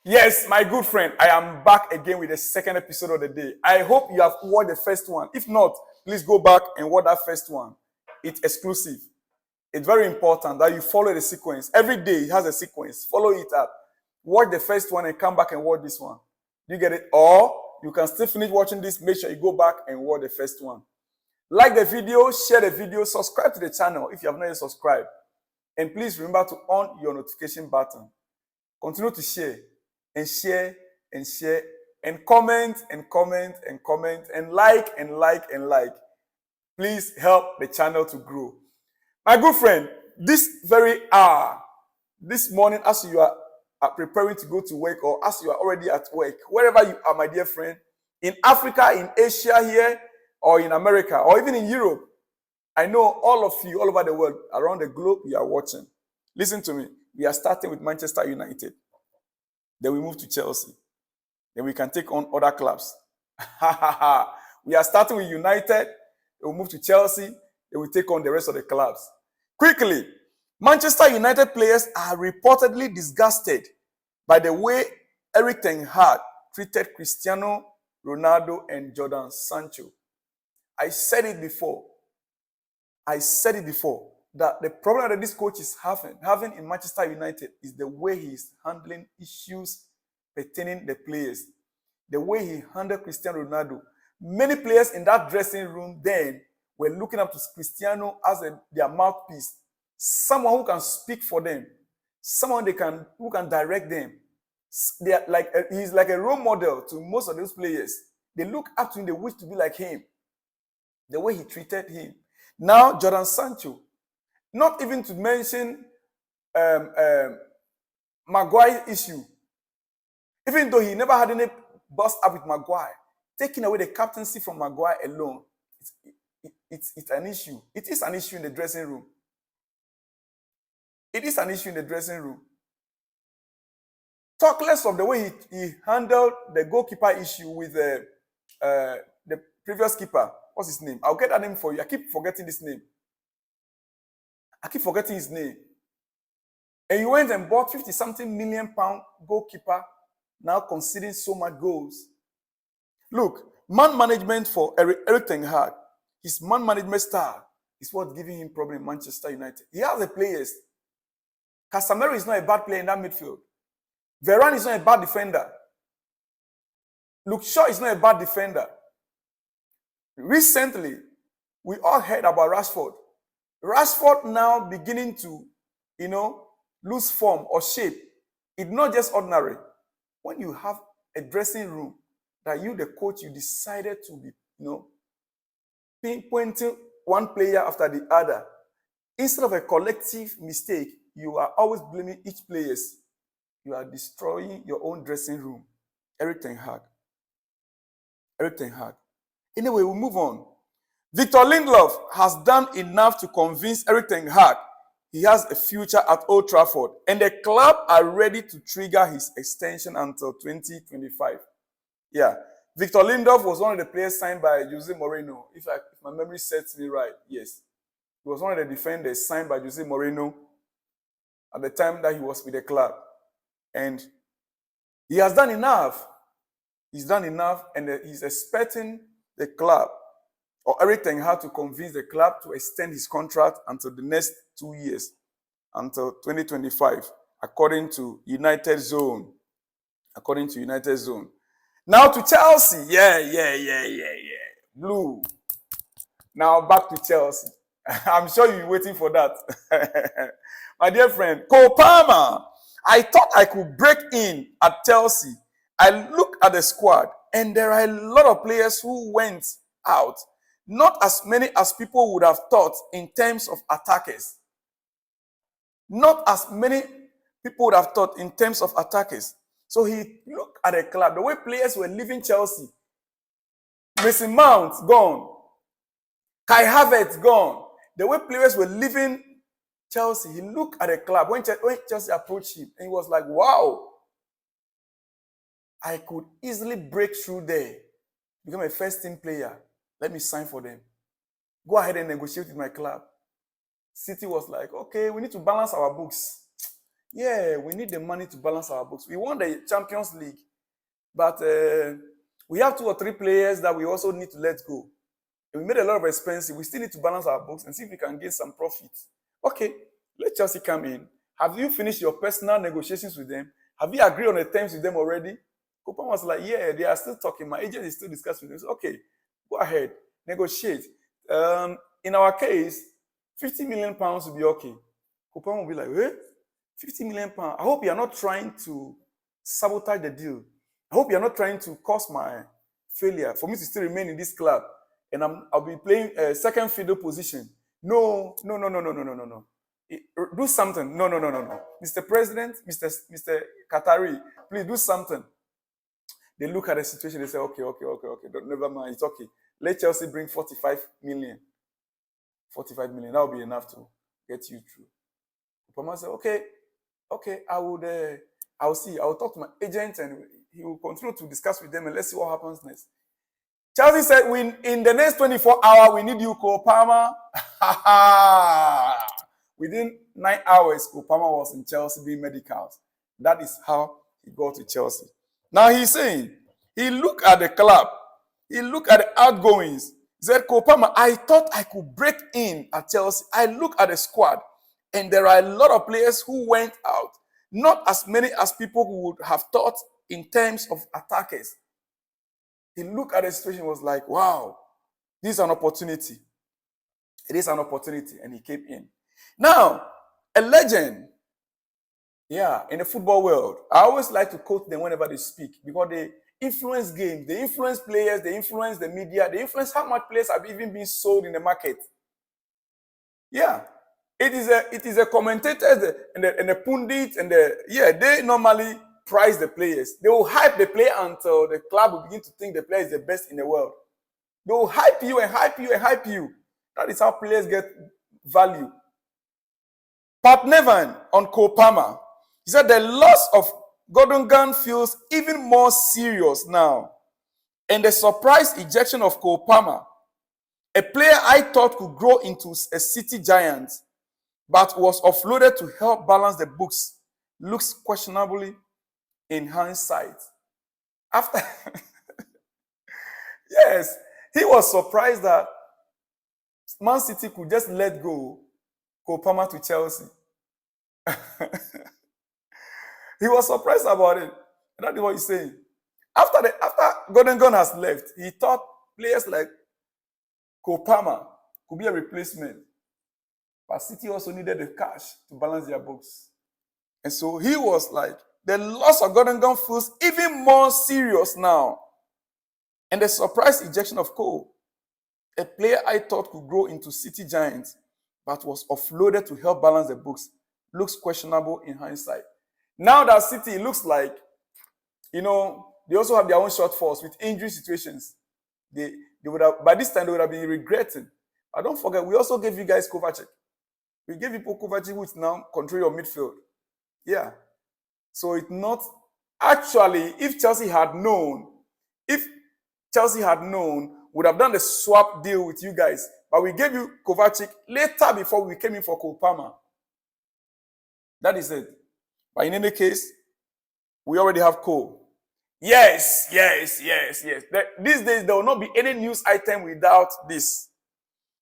Yes, my good friend, I am back again with the second episode of the day. I hope you have watched the first one. If not, please go back and watch that first one. It's exclusive. It's very important that you follow the sequence. Every day it has a sequence. Follow it up. Watch the first one and come back and watch this one. You get it? Or you can still finish watching this. Make sure you go back and watch the first one. Like the video, share the video, subscribe to the channel if you have not yet subscribed. And please remember to on your notification button. Continue to share and share and share and comment and comment and comment and like and like and like. Please help the channel to grow. My good friend, this very hour, this morning as you are preparing to go to work or as you are already at work, wherever you are, my dear friend, in Africa, in Asia here, or in America, or even in Europe, I know all of you all over the world, around the globe, you are watching. Listen to me. We are starting with Manchester United. Then we move to Chelsea. Then we can take on other clubs. We are starting with United. Then we'll move to Chelsea. Then we take on the rest of the clubs. Quickly, Manchester United players are reportedly disgusted by the way Eric Ten Hag treated Cristiano Ronaldo and Jordan Sancho. I said it before that the problem that this coach is having in Manchester United is the way he is handling issues pertaining the players. The way he handled Cristiano Ronaldo. Many players in that dressing room then were looking up to Cristiano as their mouthpiece. Someone who can speak for them. Someone who can direct them. He's like a role model to most of those players. They look up to him, they wish to be like him. The way he treated him. Now, Jordan Sancho, not even to mention Maguire issue. Even though he never had any bust up with Maguire, taking away the captaincy from Maguire alone, it's an issue. It is an issue in the dressing room. It is an issue in the dressing room. Talk less of the way he handled the goalkeeper issue with the previous keeper. What's his name? I'll get that name for you. I keep forgetting this name. I keep forgetting his name. And you went and bought 50-something million pound goalkeeper, now conceding so much goals. Look, man management for Eric Ten Hag, his man management style is what's giving him problem in Manchester United. He has the players. Casemiro is not a bad player in that midfield. Varane is not a bad defender. Luke Shaw is not a bad defender. Recently, we all heard about Rashford. Rashford now beginning to, lose form or shape. It's not just ordinary. When you have a dressing room that you, the coach, you decided to be, pinpointing one player after the other, instead of a collective mistake, you are always blaming each player. You are destroying your own dressing room. Eric Ten Hag. Anyway, we'll move on. Victor Lindelof has done enough to convince Eric Ten Hag he has a future at Old Trafford, and the club are ready to trigger his extension until 2025. Yeah, Victor Lindelof was one of the players signed by Jose Mourinho, if my memory sets me right. Yes, he was one of the defenders signed by Jose Mourinho at the time that he was with the club, and he has done enough. He's done enough, and he's expecting the club or Eric Ten Hag to convince the club to extend his contract until the next 2 years, until 2025, according to United Zone. Now to Chelsea. Yeah. Blue. Now back to Chelsea. I'm sure you're waiting for that. My dear friend, Cole Palmer. I thought I could break in at Chelsea. I look at the squad, and there are a lot of players who went out. Not as many as people would have thought in terms of attackers. So he looked at the club, the way players were leaving Chelsea. Mason Mount, gone. Kai Havertz, gone. The way players were leaving Chelsea, he looked at the club. When Chelsea approached him, and he was like, wow, I could easily break through there, become a first-team player. Let me sign for them. Go ahead and negotiate with my club. City was like, okay, we need to balance our books. Yeah, we need the money to balance our books. We won the Champions League, but we have 2 or 3 players that we also need to let go. And we made a lot of expenses. We still need to balance our books and see if we can gain some profit. Okay, let Chelsea come in. Have you finished your personal negotiations with them? Have you agreed on the terms with them already? Copan was like, yeah, they are still talking. My agent is still discussing with them. Okay, go ahead, negotiate. In our case, £50 million will be okay. Copan will be like, eh? £50 million. I hope you are not trying to sabotage the deal. I hope you are not trying to cause my failure for me to still remain in this club. And I'll be playing a second fiddle position. No. Do something. No. Mr. President, Mr. Qatari, please do something. They look at the situation. They say, okay. Never mind. It's okay. Let Chelsea bring 45 million. 45 million. That will be enough to get you through. Pama said, okay. I'll see. I'll talk to my agent and he will continue to discuss with them and let's see what happens next. Chelsea said, in the next 24 hours, we need you, Cole Palmer. Within 9 hours, Cole Palmer was in Chelsea doing medicals. That is how he got to Chelsea. Now he's saying, he looked at the club. He looked at the outgoings. He said, Cole Palmer, I thought I could break in at Chelsea. I look at the squad, and there are a lot of players who went out. Not as many as people would have thought in terms of attackers. He looked at the situation and was like, wow, this is an opportunity. It is an opportunity. And he came in. Now, a legend, in the football world, I always like to quote them whenever they speak because they influence games, they influence players, they influence the media, they influence how much players have even been sold in the market. Yeah. It is a commentator and the pundits and they normally price the players. They will hype the player until the club will begin to think the player is the best in the world. They will hype you and hype you and hype you. That is how players get value. Pat Nevan on Cole Palmer. He said the loss of Gundogan feels even more serious now. And the surprise ejection of Cole Palmer, a player I thought could grow into a city giant, but was offloaded to help balance the books, looks questionably in hindsight. After, yes, he was surprised that Man City could just let go Cole Palmer to Chelsea. He was surprised about it. That is what he's saying. After Gundogan has left, he thought players like Cole Palmer could be a replacement. But City also needed the cash to balance their books. And so he was like, the loss of Gundogan feels even more serious now. And the surprise ejection of Cole, a player I thought could grow into city giants, but was offloaded to help balance the books, looks questionable in hindsight. Now that City looks like, they also have their own shortfalls with injury situations. They would have, by this time, they would have been regretting. But don't forget, we also gave you guys Kovacic. We gave people Kovacic, who is now control your midfield. Yeah. So it's not, actually, if Chelsea had known, would have done the swap deal with you guys. But we gave you Kovacic later before we came in for Cole Palmer. That is it. But in any case, we already have Cole. Yes. These days, there will not be any news item without this.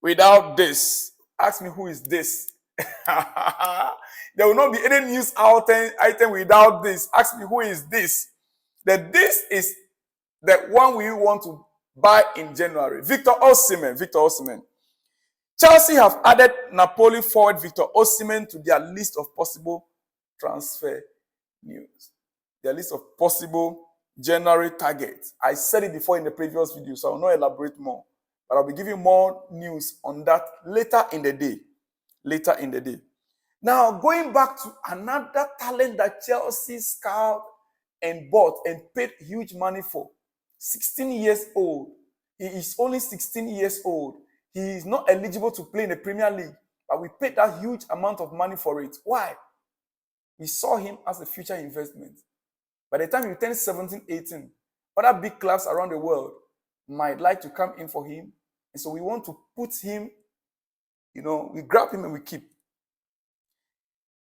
Without this. Ask me who is this. There will not be any news item without this. Ask me who is this. This is the one we want to buy in January. Victor Osimhen. Chelsea have added Napoli forward Victor Osimhen to their list of possible transfer news. Their list of possible January targets. I said it before in the previous video, so I will not elaborate more. But I'll be giving more news on that later in the day. Now, going back to another talent that Chelsea scouted and bought and paid huge money for. 16 years old. He is only 16 years old. He is not eligible to play in the Premier League, but we paid that huge amount of money for it. Why? We saw him as a future investment. By the time he turns 17, 18, other big clubs around the world might like to come in for him. And so we want to put him, we grab him and we keep.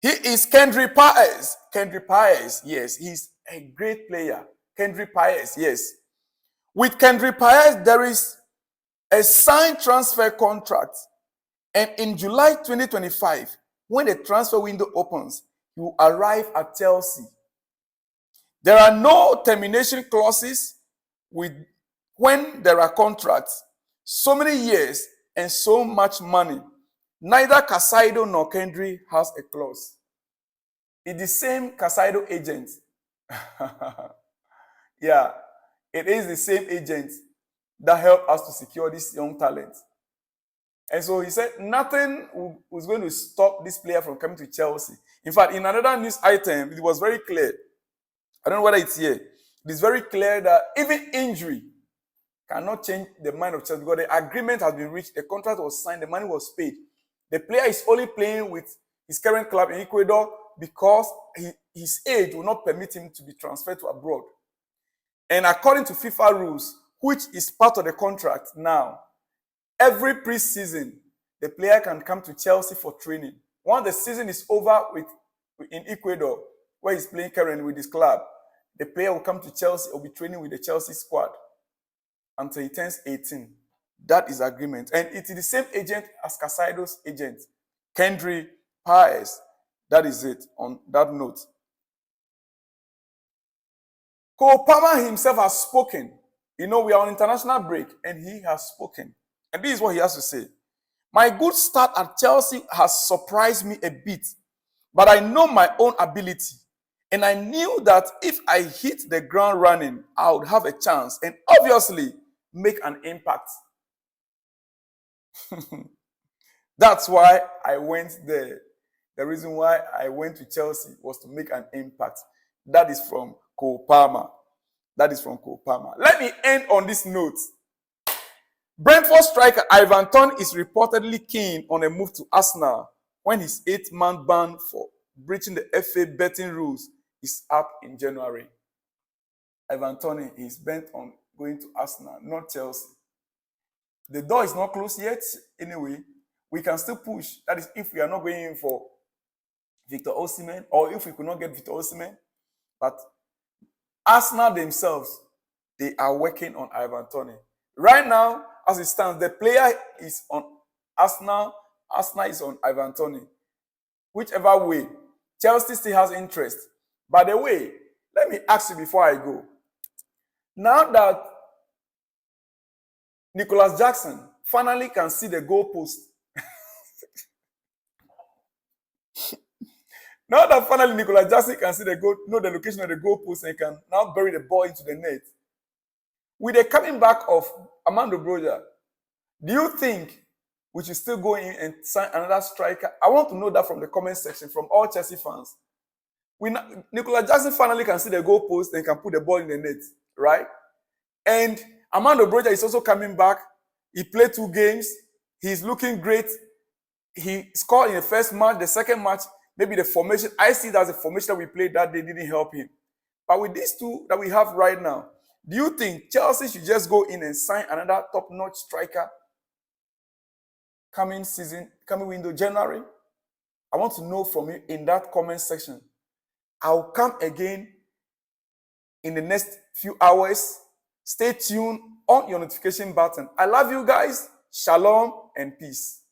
He is Kendry Paez. Kendry Paez, yes, he's a great player. Kendry Paez, yes. With Kendry Paez, there is a signed transfer contract. And in July 2025, when the transfer window opens, he will arrive at Chelsea. There are no termination clauses when there are contracts. So many years and so much money. Neither Casado nor Kendry has a clause. It's the same Casado agent. Yeah, it is the same agent that helped us to secure this young talent. And so he said nothing was going to stop this player from coming to Chelsea. In fact, in another news item, it was very clear. I don't know whether it's here. It is very clear that even injury cannot change the mind of Chelsea because the agreement has been reached, the contract was signed, the money was paid. The player is only playing with his current club in Ecuador because his age will not permit him to be transferred to abroad. And according to FIFA rules, which is part of the contract now, every pre-season, the player can come to Chelsea for training. Once the season is over in Ecuador, where he's playing currently with his club, the player will come to Chelsea or be training with the Chelsea squad until he turns 18. That is agreement. And it is the same agent as Casado's agent, Kendry Paez. That is it on that note. Cole Palmer himself has spoken. You know, we are on international break and he has spoken. And this is what he has to say. My good start at Chelsea has surprised me a bit, but I know my own ability. And I knew that if I hit the ground running, I would have a chance and obviously make an impact. That's why I went there. The reason why I went to Chelsea was to make an impact. That is from Cole Palmer. That is from Cole Palmer. Let me end on this note. Brentford striker Ivan Toney is reportedly keen on a move to Arsenal when his 8-month ban for breaching the FA betting rules is up in January. Ivan Toney is bent on going to Arsenal, not Chelsea. The door is not closed yet. Anyway, we can still push. That is if we are not going in for Victor Osimhen or if we could not get Victor Osimhen. But Arsenal themselves, they are working on Ivan Toney. Right now, as it stands, the player is on Arsenal. Arsenal is on Ivan Toney. Whichever way, Chelsea still has interest. By the way, let me ask you before I go. Now that Nicholas Jackson finally can see the goalpost, now that finally Nicholas Jackson can see know the location of the goalpost and can now bury the ball into the net, with the coming back of Armando Broja, do you think we should still go in and sign another striker? I want to know that from the comment section from all Chelsea fans. Nicholas Jackson finally can see the goalpost and can put the ball in the net, right? And Armando Broja is also coming back. He played 2 games. He's looking great. He scored in the first match. The second match, maybe the formation. I see that the formation that we played that day didn't help him. But with these 2 that we have right now, do you think Chelsea should just go in and sign another top-notch striker coming window, January? I want to know from you in that comment section. I'll come again in the next few hours. Stay tuned on your notification button. I love you guys. Shalom and peace.